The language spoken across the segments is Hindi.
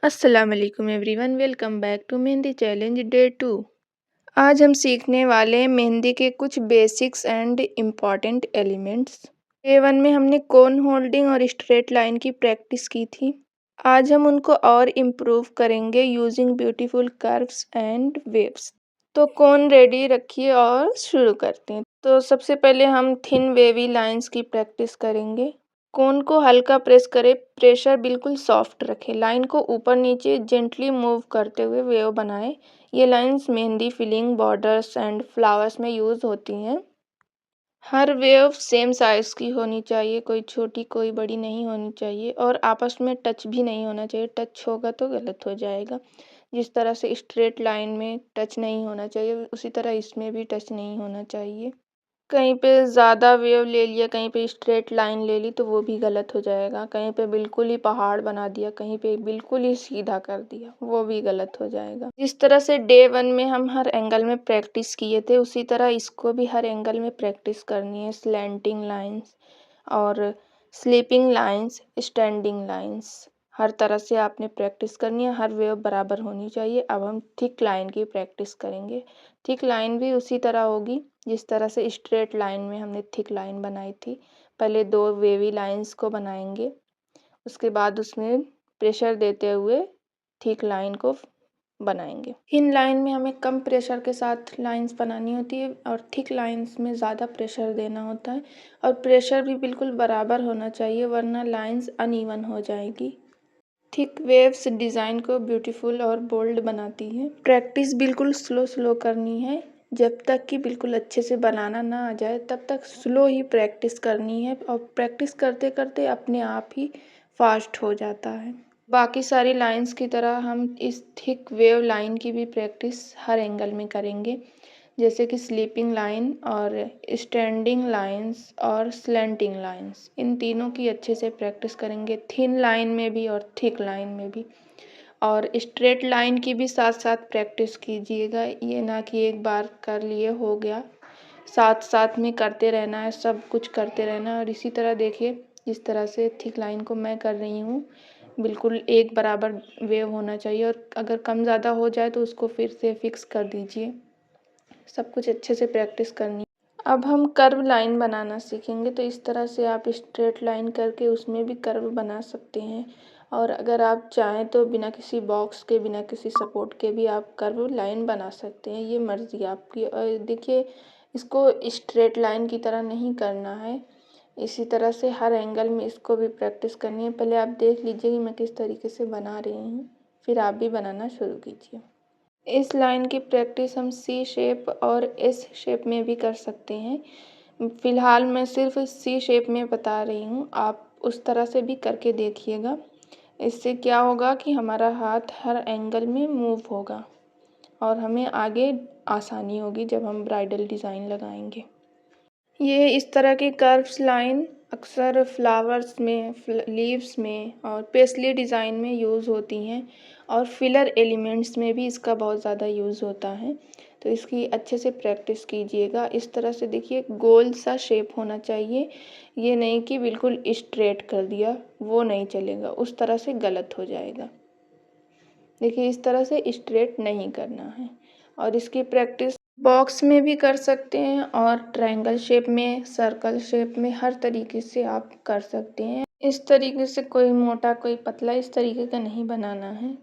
अस्सलाम वालेकुम everyone, welcome back to mehndi challenge day 2। आज हम सीखने वाले हैं मेहंदी के कुछ basics and important elements. Day 1 में हमने कोन होल्डिंग और स्ट्रेट लाइन की प्रैक्टिस की थी। आज हम उनको और इम्प्रूव करेंगे using beautiful curves and waves. तो कोन रेडी रखिए और शुरू करते हैं। तो सबसे पहले हम थिन वेवी लाइंस की प्रैक्टिस करेंगे। कोन को हल्का प्रेस करें, प्रेशर बिल्कुल सॉफ्ट रखें। लाइन को ऊपर नीचे जेंटली मूव करते हुए वेव बनाएं। ये lines mehndi filling, borders and flowers में यूज होती हैं। हर वेव सेम साइज की होनी चाहिए, कोई छोटी कोई बड़ी नहीं होनी चाहिए, और आपस में टच भी नहीं होना चाहिए। टच होगा तो गलत हो जाएगा। जिस तरह से स्ट्रेट लाइन में टच नहीं होना चाहिए, उसी तरह इसमें भी टच नहीं होना चाहिए। कहीं पे ज़्यादा वेव ले लिया, कहीं पे स्ट्रेट लाइन ले ली तो वो भी गलत हो जाएगा। कहीं पे बिल्कुल ही पहाड़ बना दिया, कहीं पे बिल्कुल ही सीधा कर दिया, वो भी गलत हो जाएगा। जिस तरह से डे 1 में हम हर एंगल में प्रैक्टिस किए थे, उसी तरह इसको भी हर एंगल में प्रैक्टिस करनी है। स्लैंटिंग लाइंस और स्लीपिंग लाइंस, स्टैंडिंग लाइंस, हर तरह से आपने प्रैक्टिस करनी है। हर वेव बराबर होनी चाहिए। अब हम थिक लाइन की प्रैक्टिस करेंगे। थिक लाइन भी उसी तरह होगी जिस तरह से स्ट्रेट लाइन में हमने थिक लाइन बनाई थी। पहले 2 वेवी लाइंस को बनाएंगे, उसके बाद उसमें प्रेशर देते हुए थिक लाइन को बनाएंगे। थिन लाइन में हमें कम प्रेशर के साथ लाइंस बनानी होती है और थिक लाइंस में ज़्यादा प्रेशर देना होता है, और प्रेशर भी बिल्कुल बराबर होना चाहिए, वरना लाइंस अनइवन हो जाएगी। थिक वेव्स डिज़ाइन को ब्यूटीफुल और बोल्ड बनाती है। प्रैक्टिस बिल्कुल स्लो स्लो करनी है। जब तक कि बिल्कुल अच्छे से बनाना ना आ जाए तब तक स्लो ही प्रैक्टिस करनी है, और प्रैक्टिस करते करते अपने आप ही फास्ट हो जाता है। बाकी सारी लाइंस की तरह हम इस थिक वेव लाइन की भी प्रैक्टिस हर एंगल में करेंगे, जैसे कि स्लीपिंग लाइन और स्टैंडिंग लाइंस और स्लैंटिंग लाइंस। इन तीनों की अच्छे से प्रैक्टिस करेंगे, थिन लाइन में भी और थिक लाइन में भी। और स्ट्रेट लाइन की भी साथ साथ प्रैक्टिस कीजिएगा। ये ना कि एक बार कर लिए हो गया, साथ साथ में करते रहना है, सब कुछ करते रहना है। और इसी तरह देखिए, जिस तरह से थिक लाइन को मैं कर रही हूँ, बिल्कुल एक बराबर वेव होना चाहिए, और अगर कम ज़्यादा हो जाए तो उसको फिर से फिक्स कर दीजिए। सब कुछ अच्छे से प्रैक्टिस करनी। अब हम कर्व लाइन बनाना सीखेंगे। तो इस तरह से आप स्ट्रेट लाइन करके उसमें भी कर्व बना सकते हैं, और अगर आप चाहें तो बिना किसी बॉक्स के, बिना किसी सपोर्ट के भी आप कर्व लाइन बना सकते हैं। ये मर्ज़ी आपकी। और देखिए, इसको स्ट्रेट लाइन की तरह नहीं करना है, इसी तरह से हर एंगल में इसको भी प्रैक्टिस करनी है। पहले आप देख लीजिए कि मैं किस तरीके से बना रही हूँ, फिर आप भी बनाना शुरू कीजिए। इस लाइन की प्रैक्टिस हम सी शेप और एस शेप में भी कर सकते हैं। फ़िलहाल मैं सिर्फ सी शेप में बता रही हूँ, आप उस तरह से भी करके देखिएगा। इससे क्या होगा कि हमारा हाथ हर एंगल में मूव होगा और हमें आगे आसानी होगी जब हम ब्राइडल डिज़ाइन लगाएंगे। ये इस तरह की कर्व्स लाइन अक्सर फ्लावर्स में, लीव्स में और पेस्ली डिज़ाइन में यूज़ होती हैं, और फिलर एलिमेंट्स में भी इसका बहुत ज़्यादा यूज़ होता है। तो इसकी अच्छे से प्रैक्टिस कीजिएगा। इस तरह से देखिए, गोल सा शेप होना चाहिए। ये नहीं कि बिल्कुल स्ट्रेट कर दिया, वो नहीं चलेगा, उस तरह से गलत हो जाएगा। देखिए, इस तरह से स्ट्रेट नहीं करना है। और इसकी प्रैक्टिस बॉक्स में भी कर सकते हैं, और ट्रायंगल शेप में, सर्कल शेप में, हर तरीके से आप कर सकते हैं। इस तरीके से कोई मोटा कोई पतला इस तरीके का नहीं बनाना है।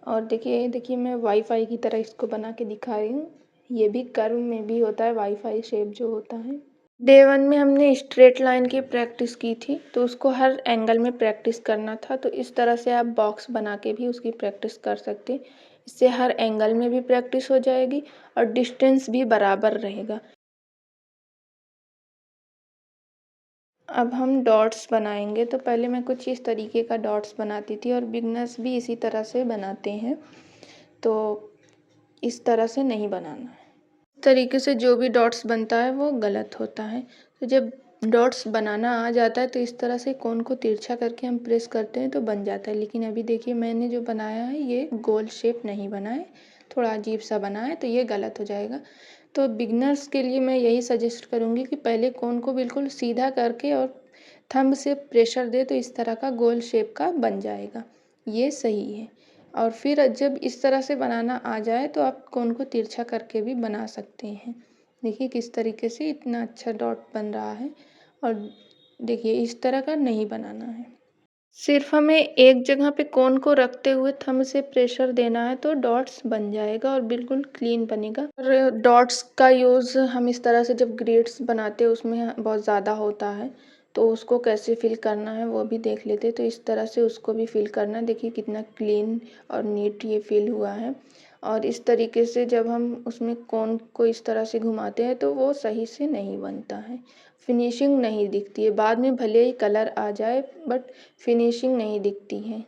और देखिए देखिए, मैं वाईफाई की तरह इसको बना के दिखा रही हूँ। ये भी कर्व में भी होता है, वाईफाई शेप जो होता है। डे 1 में हमने स्ट्रेट लाइन की प्रैक्टिस की थी, तो उसको हर एंगल में प्रैक्टिस करना था। तो इस तरह से आप बॉक्स बना के भी उसकी प्रैक्टिस कर सकते हैं। इससे हर एंगल में भी प्रैक्टिस हो जाएगी और डिस्टेंस भी बराबर रहेगा। अब हम डॉट्स बनाएंगे। तो पहले मैं कुछ इस तरीके का डॉट्स बनाती थी, और बिगनर्स भी इसी तरह से बनाते हैं। तो इस तरह से नहीं बनाना है। इस तरीके से जो भी डॉट्स बनता है वो गलत होता है। तो जब डॉट्स बनाना आ जाता है तो इस तरह से कोन को तिरछा करके हम प्रेस करते हैं तो बन जाता है। लेकिन अभी देखिए, मैंने जो बनाया है ये गोल शेप नहीं बना है, थोड़ा अजीब सा बना है, तो ये गलत हो जाएगा। तो बिगनर्स के लिए मैं यही सजेस्ट करूँगी कि पहले कोन को बिल्कुल सीधा करके और थंब से प्रेशर दे तो इस तरह का गोल शेप का बन जाएगा, ये सही है। और फिर जब इस तरह से बनाना आ जाए तो आप कोन को तिरछा करके भी बना सकते हैं। देखिए किस तरीके से इतना अच्छा डॉट बन रहा है। और देखिए इस तरह का नहीं बनाना है, सिर्फ हमें एक जगह पे कोन को रखते हुए थंब से प्रेशर देना है तो डॉट्स बन जाएगा और बिल्कुल क्लीन बनेगा। और डॉट्स का यूज़ हम इस तरह से जब ग्रिड्स बनाते हैं उसमें बहुत ज़्यादा होता है, तो उसको कैसे फिल करना है वो भी देख लेते हैं। तो इस तरह से उसको भी फिल करना है। देखिए कितना क्लीन और नीट ये फिल हुआ है। और इस तरीके से जब हम उसमें कोन को इस तरह से घुमाते हैं तो वो सही से नहीं बनता है, फिनिशिंग नहीं दिखती है। बाद में भले ही कलर आ जाए बट फिनिशिंग नहीं दिखती है।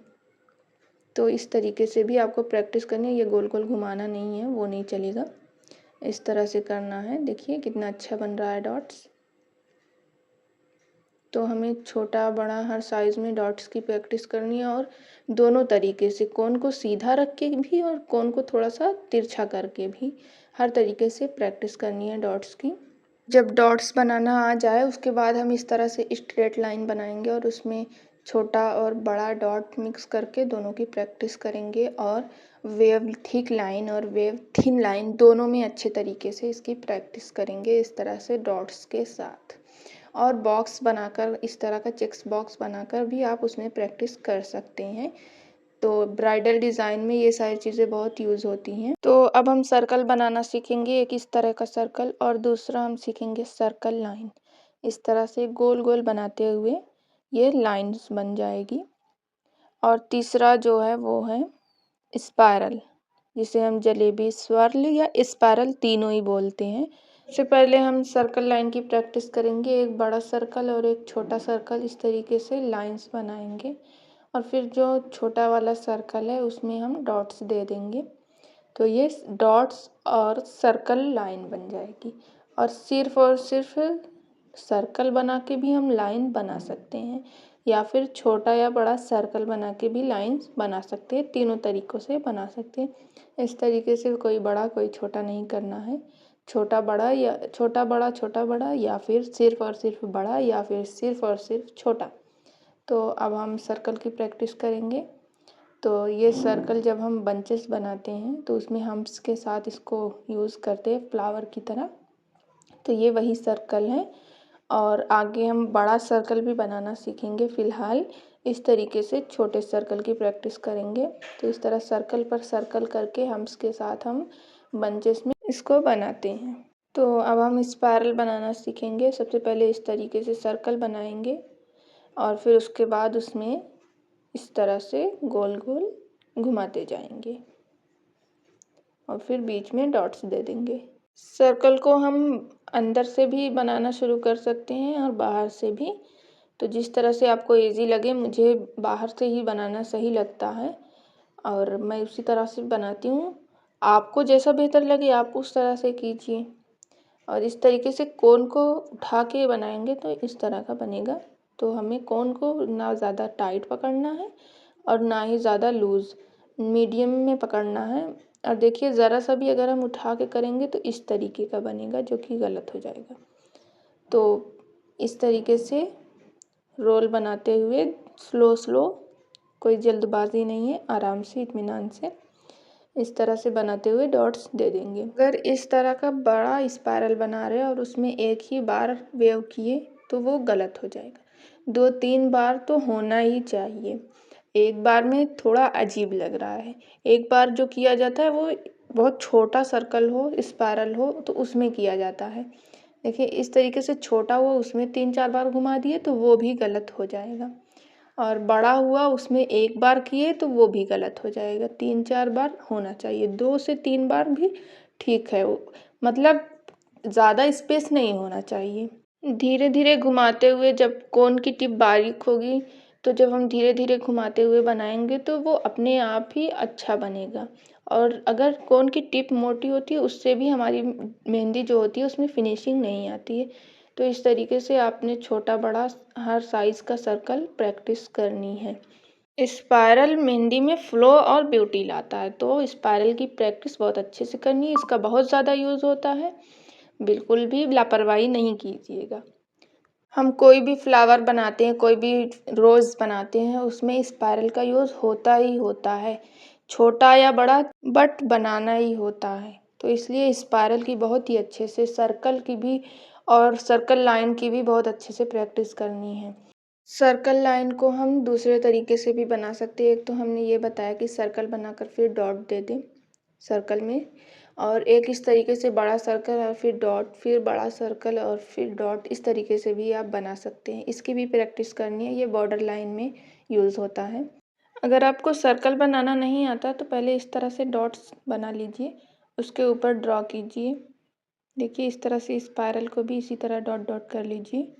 तो इस तरीके से भी आपको प्रैक्टिस करनी है। ये गोल गोल घुमाना नहीं है, वो नहीं चलेगा, इस तरह से करना है। देखिए कितना अच्छा बन रहा है डॉट्स। तो हमें छोटा बड़ा हर साइज़ में डॉट्स की प्रैक्टिस करनी है और दोनों तरीके से, कोन को सीधा रख के भी और कोन को थोड़ा सा तिरछा करके भी, हर तरीके से प्रैक्टिस करनी है डॉट्स की। जब डॉट्स बनाना आ जाए उसके बाद हम इस तरह से स्ट्रेट लाइन बनाएंगे और उसमें छोटा और बड़ा डॉट मिक्स करके दोनों की प्रैक्टिस करेंगे। और वेव थिक लाइन और वेव थिन लाइन दोनों में अच्छे तरीके से इसकी प्रैक्टिस करेंगे इस तरह से डॉट्स के साथ। और बॉक्स बनाकर, इस तरह का चेक्स बॉक्स बनाकर भी आप उसमें प्रैक्टिस कर सकते हैं। तो ब्राइडल डिज़ाइन में ये सारी चीज़ें बहुत यूज़ होती हैं। तो अब हम सर्कल बनाना सीखेंगे, एक इस तरह का सर्कल और दूसरा हम सीखेंगे सर्कल लाइन। इस तरह से गोल गोल बनाते हुए ये लाइंस बन जाएगी। और तीसरा जो है वो है स्पायरल, जिसे हम जलेबी, स्वर्ल या स्पायरल तीनों ही बोलते हैं। सबसे पहले हम सर्कल लाइन की प्रैक्टिस करेंगे। एक बड़ा सर्कल और एक छोटा सर्कल इस तरीके से लाइंस बनाएंगे और फिर जो छोटा वाला सर्कल है उसमें हम डॉट्स दे देंगे। तो ये डॉट्स और सर्कल लाइन बन जाएगी। और सिर्फ सर्कल बना के भी हम लाइन बना सकते हैं या फिर छोटा या बड़ा सर्कल बना के भी लाइंस बना सकते हैं। तीनों तरीक़ों से बना सकते हैं। इस तरीके से कोई बड़ा कोई छोटा नहीं करना है, छोटा बड़ा या छोटा बड़ा या फिर सिर्फ और सिर्फ बड़ा या फिर सिर्फ और सिर्फ छोटा। तो अब हम सर्कल की प्रैक्टिस करेंगे। तो ये सर्कल जब हम बंचेस बनाते हैं तो उसमें हम्प्स के साथ इसको यूज़ करते हैं फ्लावर की तरह। तो ये वही सर्कल है। और आगे हम बड़ा सर्कल भी बनाना सीखेंगे। फ़िलहाल इस तरीके से छोटे सर्कल की प्रैक्टिस करेंगे। तो इस तरह सर्कल पर सर्कल करके हम्प्स के साथ हम बंचेस में इसको बनाते हैं। तो अब हम स्पायरल बनाना सीखेंगे। सबसे पहले इस तरीके से सर्कल बनाएंगे और फिर उसके बाद उसमें इस तरह से गोल गोल घुमाते जाएंगे और फिर बीच में डॉट्स दे देंगे। सर्कल को हम अंदर से भी बनाना शुरू कर सकते हैं और बाहर से भी। तो जिस तरह से आपको इजी लगे, मुझे बाहर से ही बनाना सही लगता है और मैं उसी तरह से बनाती हूँ। आपको जैसा बेहतर लगे आप उस तरह से कीजिए। और इस तरीके से कोन को उठा के बनाएंगे तो इस तरह का बनेगा। तो हमें कोन को ना ज़्यादा टाइट पकड़ना है और ना ही ज़्यादा लूज़, मीडियम में पकड़ना है। और देखिए ज़रा सा भी अगर हम उठा के करेंगे तो इस तरीके का बनेगा जो कि गलत हो जाएगा। तो इस तरीके से रोल बनाते हुए स्लो कोई जल्दबाजी नहीं है, आराम से इत्मीनान से इस तरह से बनाते हुए डॉट्स दे देंगे। अगर इस तरह का बड़ा स्पायरल बना रहे हैं और उसमें एक ही बार वेव किए तो वो गलत हो जाएगा। 2-3 बार तो होना ही चाहिए, एक बार में थोड़ा अजीब लग रहा है। एक बार जो किया जाता है वो बहुत छोटा सर्कल हो, स्पायरल हो तो उसमें किया जाता है। देखिए इस तरीके से छोटा हुआ उसमें 3-4 बार घुमा दिए तो वो भी गलत हो जाएगा। और बड़ा हुआ उसमें एक बार किए तो वो भी गलत हो जाएगा। 3-4 बार होना चाहिए, 2 से 3 बार भी ठीक है। मतलब ज़्यादा स्पेस नहीं होना चाहिए। धीरे धीरे घुमाते हुए जब कोन की टिप बारीक होगी तो जब हम धीरे धीरे घुमाते हुए बनाएंगे तो वो अपने आप ही अच्छा बनेगा। और अगर कोन की टिप मोटी होती है उससे भी हमारी मेहंदी जो होती है उसमें फिनिशिंग नहीं आती है। तो इस तरीके से आपने छोटा बड़ा हर साइज़ का सर्कल प्रैक्टिस करनी है। स्पायरल मेहंदी में फ्लो और ब्यूटी लाता है, तो स्पायरल की प्रैक्टिस बहुत अच्छे से करनी है। इसका बहुत ज़्यादा यूज़ होता है, बिल्कुल भी लापरवाही नहीं कीजिएगा। हम कोई भी फ्लावर बनाते हैं, कोई भी रोज़ बनाते हैं, उसमें स्पायरल का यूज़ होता ही होता है। छोटा या बड़ा बट बनाना ही होता है। तो इसलिए स्पायरल की बहुत ही अच्छे से, सर्कल की भी और सर्कल लाइन की भी बहुत अच्छे से प्रैक्टिस करनी है। सर्कल लाइन को हम दूसरे तरीके से भी बना सकते हैं। एक तो हमने ये बताया कि सर्कल बनाकर फिर डॉट दे दें सर्कल में, और एक इस तरीके से बड़ा सर्कल और फिर डॉट, फिर बड़ा सर्कल और फिर डॉट, इस तरीके से भी आप बना सकते हैं। इसकी भी प्रैक्टिस करनी है, ये बॉर्डर लाइन में यूज़ होता है। अगर आपको सर्कल बनाना नहीं आता तो पहले इस तरह से डॉट्स बना लीजिए, उसके ऊपर ड्रॉ कीजिए। देखिए इस तरह से स्पायरल को भी इसी तरह डॉट डॉट कर लीजिए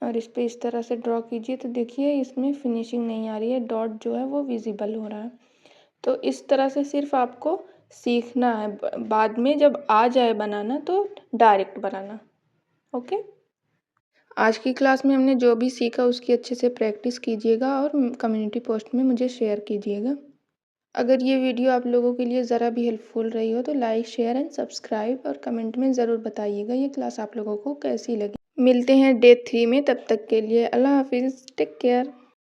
और इस पे इस तरह से ड्रॉ कीजिए। तो देखिए इसमें फिनिशिंग नहीं आ रही है, डॉट जो है वो विजिबल हो रहा है। तो इस तरह से सिर्फ आपको सीखना है, बाद में जब आ जाए बनाना तो डायरेक्ट बनाना। ओके, आज की क्लास में हमने जो भी सीखा उसकी अच्छे से प्रैक्टिस कीजिएगा और कम्युनिटी पोस्ट में मुझे शेयर कीजिएगा। अगर ये वीडियो आप लोगों के लिए ज़रा भी हेल्पफुल रही हो तो लाइक, शेयर एंड सब्सक्राइब और कमेंट में ज़रूर बताइएगा ये क्लास आप लोगों को कैसी लगी। मिलते हैं डे 3 में, तब तक के लिए अल्लाह हाफिज़, टेक केयर।